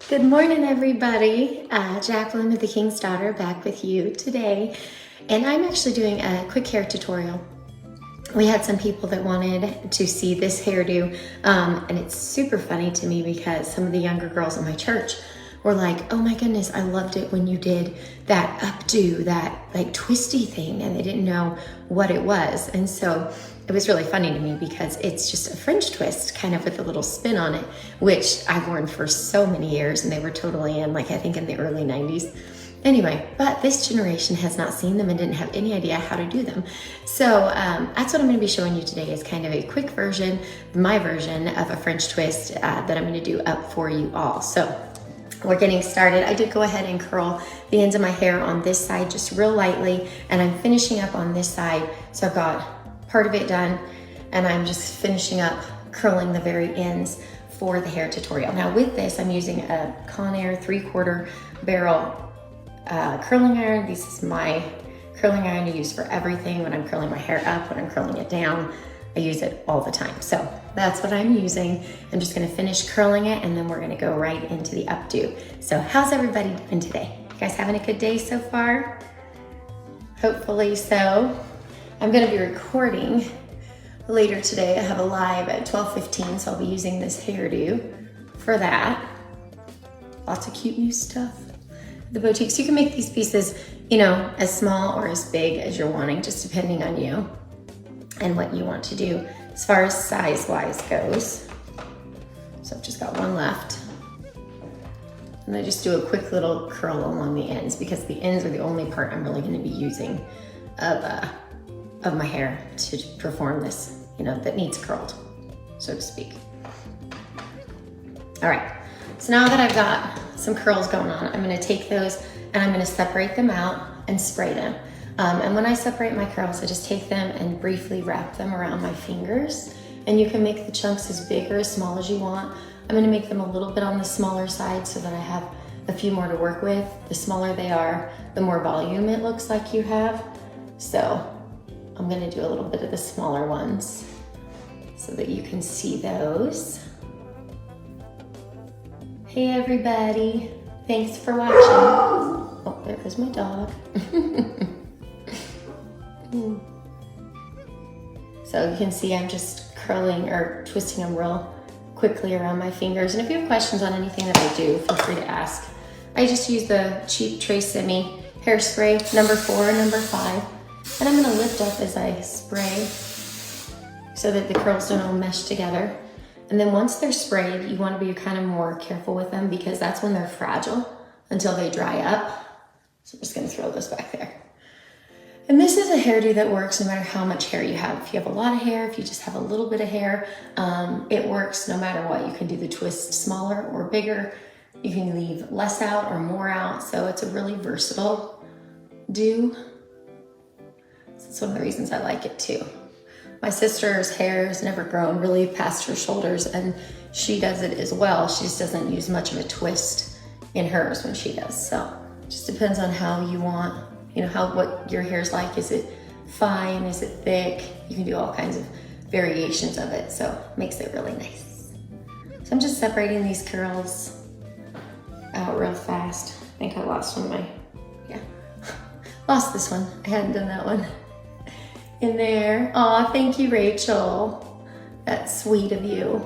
Good morning, everybody. Jacqueline of the King's Daughter back with you today. And I'm actually doing a quick hair tutorial. We had some people that wanted to see this hairdo, and it's super funny to me because some of the younger girls in my church were like, oh my goodness, I loved it when you did that updo, that like twisty thing, and they didn't know what it was. And so it was really funny to me because it's just a French twist kind of with a little spin on it, which I've worn for so many years, and they were totally in, like I think in the early 90s. Anyway, but this generation has not seen them and didn't have any idea how to do them. So that's what I'm gonna be showing you today, is kind of a quick version, my version of a French twist that I'm gonna do up for you all. So we're getting started. I did go ahead and curl the ends of my hair on this side just real lightly, and I'm finishing up on this side. So I've got part of it done, and I'm just finishing up curling the very ends for the hair tutorial. Now with this, I'm using a Conair 3/4 barrel curling iron. This is my curling iron I use for everything. When I'm curling my hair up, when I'm curling it down, I use it all the time. So that's what I'm using. I'm just gonna finish curling it, and then we're gonna go right into the updo. So how's everybody doing today? You guys having a good day so far? Hopefully so. I'm gonna be recording later today. I have a live at 12:15, so I'll be using this hairdo for that. Lots of cute new stuff. The boutiques, you can make these pieces, you know, as small or as big as you're wanting, just depending on you and what you want to do as far as size-wise goes. So I've just got one left. And I just do a quick little curl along the ends, because the ends are the only part I'm really gonna be using of my hair to perform this, you know, that needs curled, so to speak. All right, so now that I've got some curls going on, I'm gonna take those and I'm gonna separate them out and spray them. And when I separate my curls, I just take them and briefly wrap them around my fingers. And you can make the chunks as big or as small as you want. I'm gonna make them a little bit on the smaller side so that I have a few more to work with. The smaller they are, the more volume it looks like you have. So I'm gonna do a little bit of the smaller ones so that you can see those. Hey everybody, thanks for watching. Oh, there goes my dog. So you can see I'm just curling or twisting them real quickly around my fingers. And if you have questions on anything that I do, feel free to ask. I just use the cheap Tresemme hairspray, number 4 and number 5. And I'm gonna lift up as I spray so that the curls don't all mesh together. And then once they're sprayed, you wanna be kind of more careful with them, because that's when they're fragile until they dry up. So I'm just gonna throw those back there. And this is a hairdo that works no matter how much hair you have. If you have a lot of hair, if you just have a little bit of hair, it works no matter what. You can do the twist smaller or bigger. You can leave less out or more out. So it's a really versatile do. That's one of the reasons I like it too. My sister's hair has never grown really past her shoulders, and she does it as well. She just doesn't use much of a twist in hers when she does. So it just depends on how you want, you know, what your hair's like. Is it fine? Is it thick? You can do all kinds of variations of it, so it makes it really nice. So I'm just separating these curls out real fast. I think I lost one of my, yeah, lost this one. I hadn't done that one. In there. Aw, thank you, Rachel. That's sweet of you.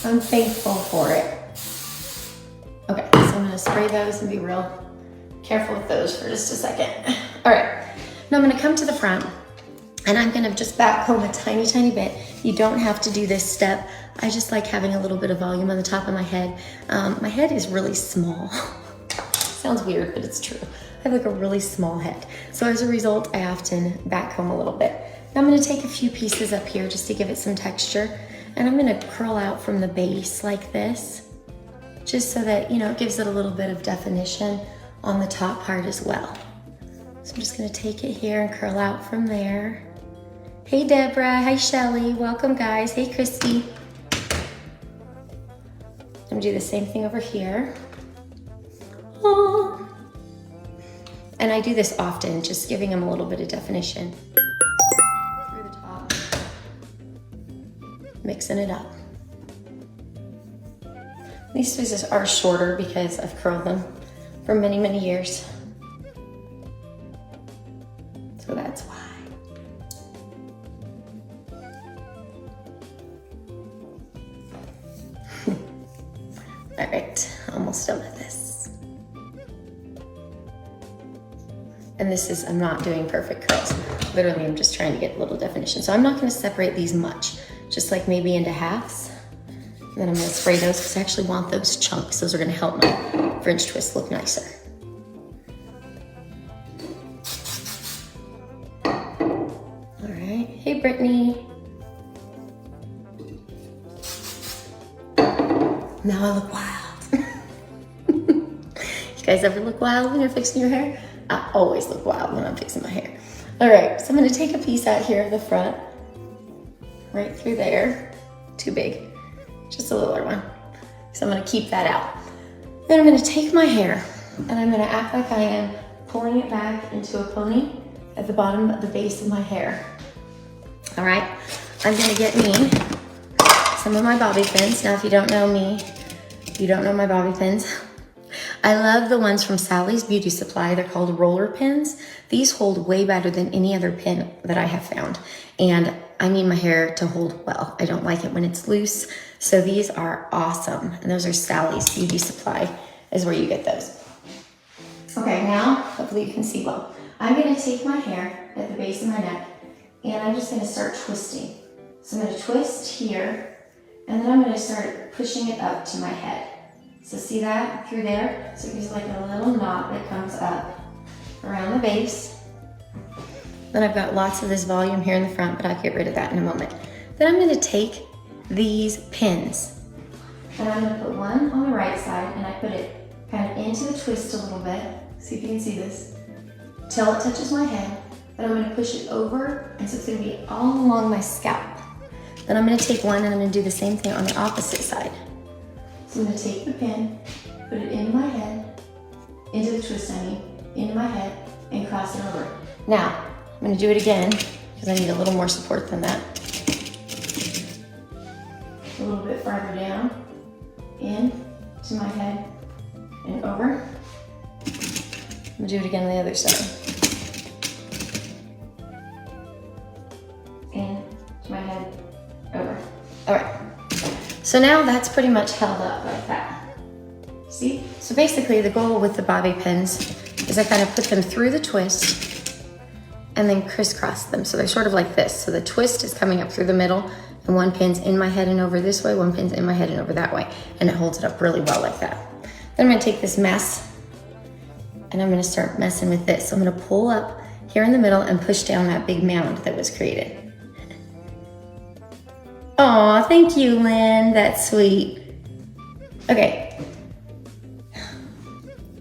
I'm thankful for it. Okay, so I'm gonna spray those and be real careful with those for just a second. All right, now I'm gonna come to the front, and I'm gonna just back comb a tiny, tiny bit. You don't have to do this step. I just like having a little bit of volume on the top of my head. My head is really small. Sounds weird, but it's true. I have like a really small head. So as a result, I often back comb a little bit. Now I'm gonna take a few pieces up here just to give it some texture, and I'm gonna curl out from the base like this, just so that, you know, it gives it a little bit of definition on the top part as well. So I'm just gonna take it here and curl out from there. Hey Deborah, hi Shelly, welcome guys. Hey Christy. I'm gonna do the same thing over here. Aww. And I do this often, just giving them a little bit of definition through the top, mixing it up. These tweezers are shorter because I've curled them for many, many years. So that's why. All right, almost done with this. And this is, I'm not doing perfect curls. Literally, I'm just trying to get a little definition. So I'm not gonna separate these much, just like maybe into halves. And then I'm gonna spray those because I actually want those chunks. Those are gonna help my French twist look nicer. All right, hey Brittany. Now I look wild. You guys ever look wild when you're fixing your hair? I always look wild when I'm fixing my hair. All right, so I'm gonna take a piece out here of the front, right through there. Too big, just a littler one. So I'm gonna keep that out. Then I'm gonna take my hair and I'm gonna act like I am pulling it back into a pony at the bottom of the base of my hair. All right, I'm gonna get me some of my bobby pins. Now, if you don't know me, you don't know my bobby pins. I love the ones from Sally's Beauty Supply. They're called roller pins. These hold way better than any other pin that I have found. And I need my hair to hold well. I don't like it when it's loose. So these are awesome. And those are Sally's Beauty Supply is where you get those. Okay, now hopefully you can see well. I'm gonna take my hair at the base of my neck and I'm just gonna start twisting. So I'm gonna twist here and then I'm gonna start pushing it up to my head. So see that through there? So it gives like a little knot that comes up around the base. Then I've got lots of this volume here in the front, but I'll get rid of that in a moment. Then I'm gonna take these pins and I'm gonna put one on the right side and I put it kind of into the twist a little bit. See if you can see this. Till it touches my head. Then I'm gonna push it over and so it's gonna be all along my scalp. Then I'm gonna take one and I'm gonna do the same thing on the opposite side. So I'm gonna take the pin, put it into my head, into the twist I mean, into my head, and cross it over. Now, I'm gonna do it again, because I need a little more support than that. A little bit farther down, in, to my head, and over. I'm gonna do it again on the other side. In, to my head, over. All right. So now that's pretty much held up like that. See? So basically the goal with the bobby pins is I kind of put them through the twist and then crisscross them. So they're sort of like this. So the twist is coming up through the middle and one pin's in my head and over this way, one pin's in my head and over that way. And it holds it up really well like that. Then I'm gonna take this mess and I'm gonna start messing with this. So I'm gonna pull up here in the middle and push down that big mound that was created. Aw, thank you, Lynn. That's sweet. Okay.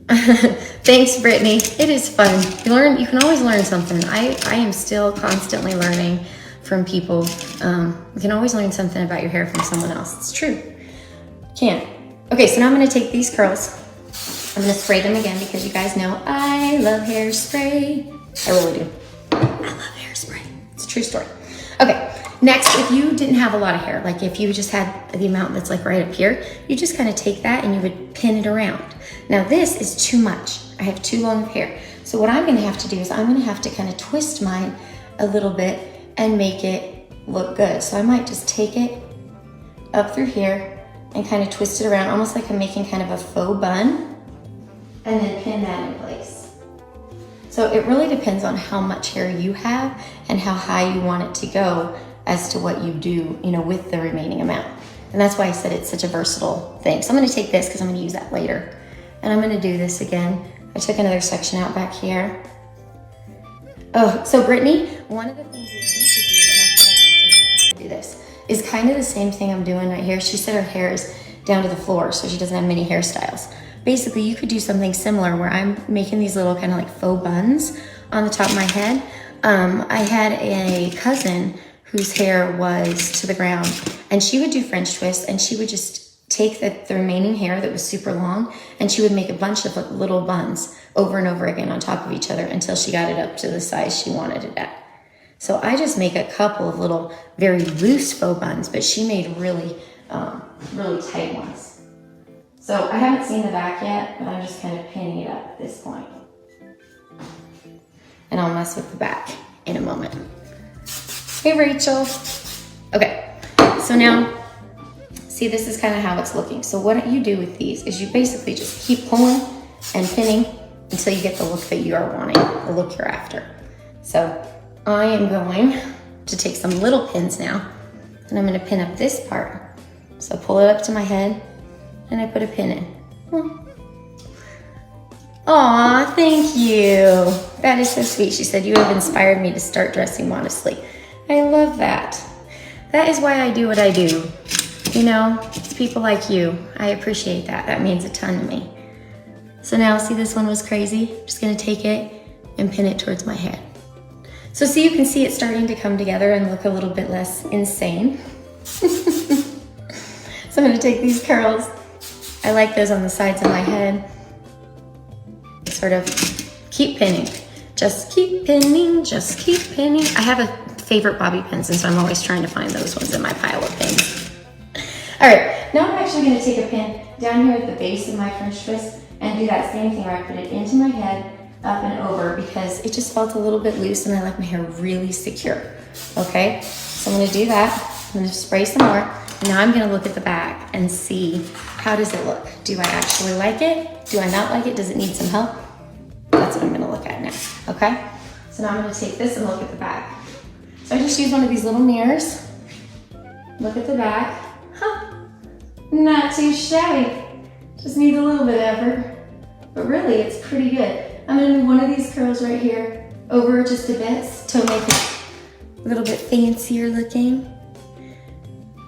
Thanks, Brittany. It is fun. You can always learn something. I am still constantly learning from people. You can always learn something about your hair from someone else. It's true. Can. Okay, so now I'm gonna take these curls. I'm gonna spray them again because you guys know I love hairspray. I really do. I love hairspray. It's a true story. Okay. Next, if you didn't have a lot of hair, like if you just had the amount that's like right up here, you just kind of take that and you would pin it around. Now this is too much. I have too long of hair. So what I'm gonna have to do is I'm gonna have to kind of twist mine a little bit and make it look good. So I might just take it up through here and kind of twist it around, almost like I'm making kind of a faux bun, and then pin that in place. So it really depends on how much hair you have and how high you want it to go as to what you do, with the remaining amount. And that's why I said it's such a versatile thing. So I'm gonna take this because I'm gonna use that later. And I'm gonna do this again. I took another section out back here. Oh, so Brittany, one of the things that you could do, and I thought I do this, is kind of the same thing I'm doing right here. She said her hair is down to the floor, so she doesn't have many hairstyles. Basically, you could do something similar where I'm making these little kind of like faux buns on the top of my head. I had a cousin whose hair was to the ground, and she would do French twists, and she would just take the remaining hair that was super long, and she would make a bunch of little buns over and over again on top of each other until she got it up to the size she wanted it at. So I just make a couple of little very loose faux buns, but she made really, really tight ones. So I haven't seen the back yet, but I'm just kind of pinning it up at this point. And I'll mess with the back in a moment. Hey, Rachel. Okay, so now, see, this is kind of how it's looking. So what you do with these is you basically just keep pulling and pinning until you get the look that you are wanting, the look you're after. So I am going to take some little pins now, and I'm gonna pin up this part. So pull it up to my head, and I put a pin in. Aw, thank you. That is so sweet. She said, you have inspired me to start dressing modestly. I love that. That is why I do what I do. You know, it's people like you. I appreciate that. That means a ton to me. So now, see, this one was crazy. I'm just gonna take it and pin it towards my head. So see, you can see it starting to come together and look a little bit less insane. So I'm gonna take these curls. I like those on the sides of my head. Sort of keep pinning. Just keep pinning, just keep pinning. I have a favorite bobby pins, and so I'm always trying to find those ones in my pile of pins. All right, now I'm actually gonna take a pin down here at the base of my French twist and do that same thing where I put it into my head, up and over, because it just felt a little bit loose and I like my hair really secure, okay? So I'm gonna do that. I'm gonna spray some more. And now I'm gonna look at the back and see, how does it look? Do I actually like it? Do I not like it? Does it need some help? That's what I'm gonna look at next, okay? So now I'm gonna take this and look at the back. So I just use one of these little mirrors. Look at the back. Huh, not too shabby. Just needs a little bit of effort, but really it's pretty good. I'm gonna move one of these curls right here over just a bit to make it a little bit fancier looking.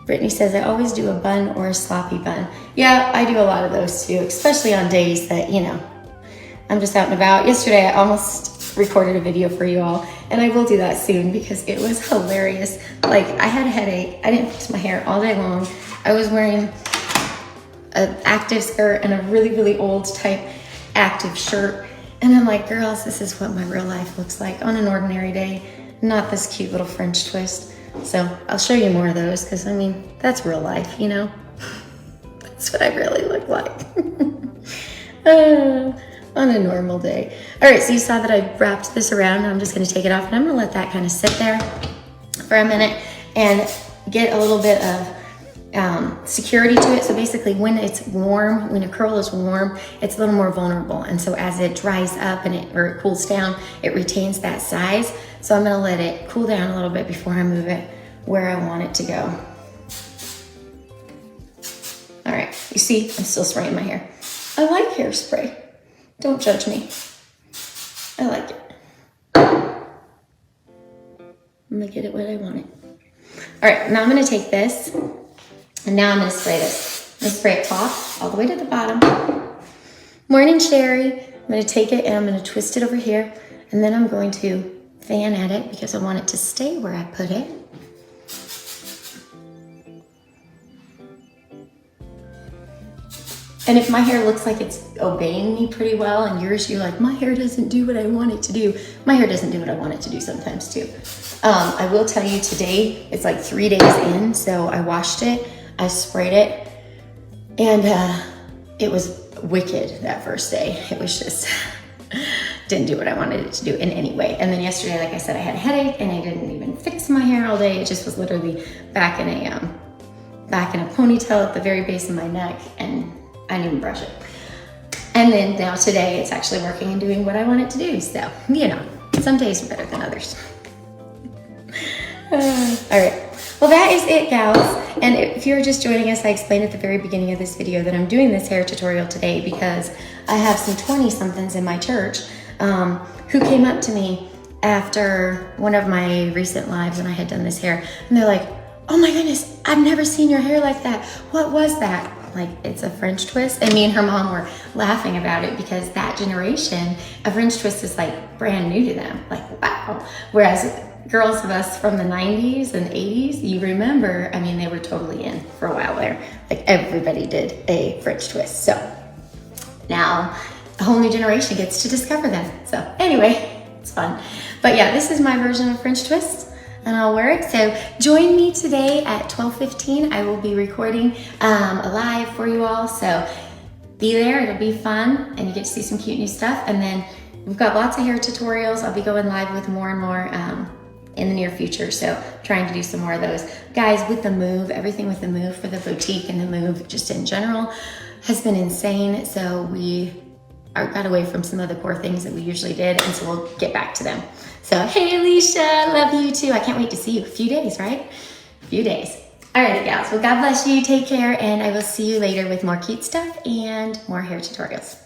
Brittany says, I always do a bun or a sloppy bun. Yeah, I do a lot of those too, especially on days that, you know, I'm just out and about. Yesterday, I almost recorded a video for you all, and I will do that soon because it was hilarious. Like, I had a headache. I didn't fix my hair all day long. I was wearing an active skirt and a really, really old type active shirt. And I'm like, girls, this is what my real life looks like on an ordinary day, not this cute little French twist. So I'll show you more of those because, I mean, that's real life, you know? That's what I really look like on a normal day. All right, so you saw that I wrapped this around. I'm just gonna take it off and I'm gonna let that kind of sit there for a minute and get a little bit of security to it. So basically when it's warm, when a curl is warm, it's a little more vulnerable. And so as it dries up and it cools down, it retains that size. So I'm gonna let it cool down a little bit before I move it where I want it to go. All right, you see, I'm still spraying my hair. I like hairspray. Don't judge me. I like it. I'm gonna get it what I want it. All right, now I'm gonna take this and now I'm gonna spray this. I'm gonna spray it top all the way to the bottom. Morning, Sherry. I'm gonna take it and I'm gonna twist it over here, and then I'm going to fan at it because I want it to stay where I put it. And if my hair looks like it's obeying me pretty well, and yours, you're like, my hair doesn't do what I want it to do. My hair doesn't do what I want it to do sometimes too. I will tell you today, it's like 3 days in, so I washed it, I sprayed it, and it was wicked that first day. It was just, didn't do what I wanted it to do in any way. And then yesterday, like I said, I had a headache and I didn't even fix my hair all day. It just was literally back in a ponytail at the very base of my neck, and I didn't even brush it. And then now today, it's actually working and doing what I want it to do. So, you know, some days are better than others. All right, well, that is it, gals. And if you're just joining us, I explained at the very beginning of this video that I'm doing this hair tutorial today because I have some 20-somethings in my church who came up to me after one of my recent lives when I had done this hair. And they're like, oh my goodness, I've never seen your hair like that. What was that? Like, it's a French twist. And me and her mom were laughing about it because that generation, a French twist is like brand new to them. Like, wow. Whereas girls of us from the 90s and 80s, you remember, I mean, they were totally in for a while there. Like, everybody did a French twist. So now a whole new generation gets to discover them. So anyway, it's fun. But yeah, this is my version of French twist, and I'll wear it. So join me today at 12:15. I will be recording a live for you all. So be there. It'll be fun, and you get to see some cute new stuff. And then we've got lots of hair tutorials. I'll be going live with more and more in the near future. So trying to do some more of those. Guys, with the move, everything with the move for the boutique and the move just in general has been insane. So we got away from some of the core things that we usually did, and so we'll get back to them. So, hey Alicia, love you too. I can't wait to see you. A few days, right? A few days. All right, gals. Well, God bless you. Take care, and I will see you later with more cute stuff and more hair tutorials.